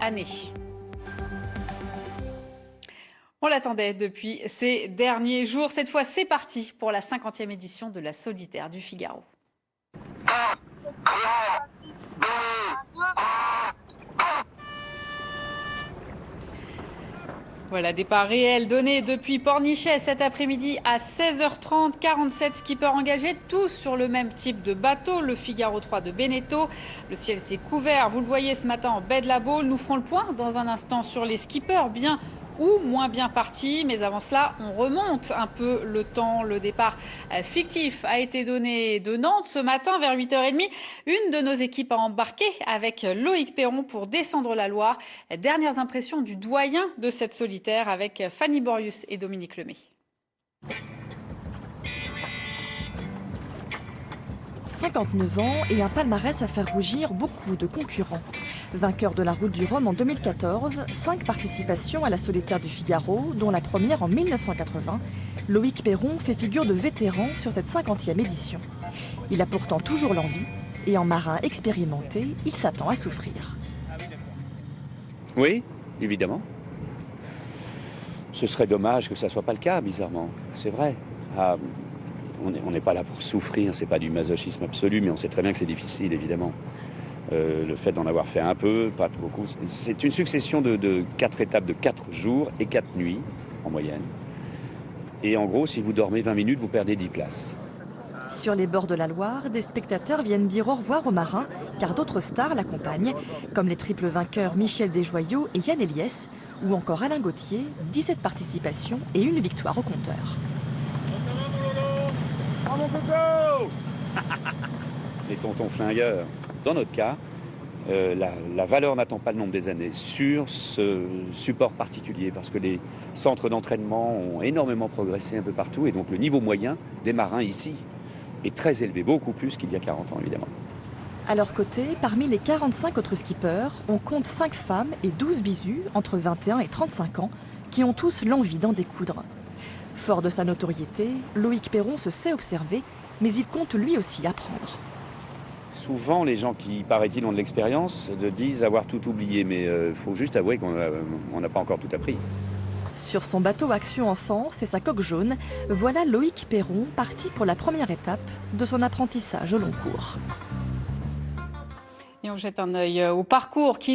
année. On l'attendait depuis ces derniers jours. Cette fois, c'est parti pour la 50e édition de la Solitaire du Figaro. Voilà, départ réel donné depuis Pornichet cet après-midi à 16h30. 47 skippers engagés, tous sur le même type de bateau, le Figaro 3 de Beneteau. Le ciel s'est couvert, vous le voyez ce matin en baie de la Baule. Nous ferons le point dans un instant sur les skippers, bien ou moins bien partis. Mais avant cela, on remonte un peu le temps. Le départ fictif a été donné de Nantes ce matin vers 8h30. Une de nos équipes a embarqué avec Loïc Perron pour descendre la Loire. Dernières impressions du doyen de cette solitaire avec Fanny Borius et Dominique Lemay. 59 ans et un palmarès à faire rougir beaucoup de concurrents. Vainqueur de la Route du Rhum en 2014, 5 participations à la Solitaire du Figaro, dont la première en 1980, Loïc Perron fait figure de vétéran sur cette 50e édition. Il a pourtant toujours l'envie et en marin expérimenté, il s'attend à souffrir. Oui, évidemment. Ce serait dommage que ça ne soit pas le cas, bizarrement. C'est vrai. On n'est pas là pour souffrir, c'est pas du masochisme absolu, mais on sait très bien que c'est difficile, évidemment. Le fait d'en avoir fait un peu, pas beaucoup, c'est une succession de 4 étapes de 4 jours et 4 nuits, en moyenne. Et en gros, si vous dormez 20 minutes, vous perdez 10 places. Sur les bords de la Loire, des spectateurs viennent dire au revoir aux marins, car d'autres stars l'accompagnent, comme les triples vainqueurs Michel Desjoyaux et Yann Eliès, ou encore Alain Gauthier, 17 participations et une victoire au compteur. Les tontons flingueurs. Dans notre cas, la valeur n'attend pas le nombre des années sur ce support particulier, parce que les centres d'entraînement ont énormément progressé un peu partout, et donc le niveau moyen des marins ici est très élevé, beaucoup plus qu'il y a 40 ans évidemment. À leur côté, parmi les 45 autres skippers, on compte 5 femmes et 12 bisus entre 21 et 35 ans qui ont tous l'envie d'en découdre. Fort de sa notoriété, Loïc Perron se sait observer, mais il compte lui aussi apprendre. Souvent, les gens qui, paraît-il, ont de l'expérience disent avoir tout oublié, mais il faut juste avouer qu'on n'a pas encore tout appris. Sur son bateau Action Enfance et sa coque jaune, voilà Loïc Perron parti pour la première étape de son apprentissage au long cours. Et on jette un œil au parcours qui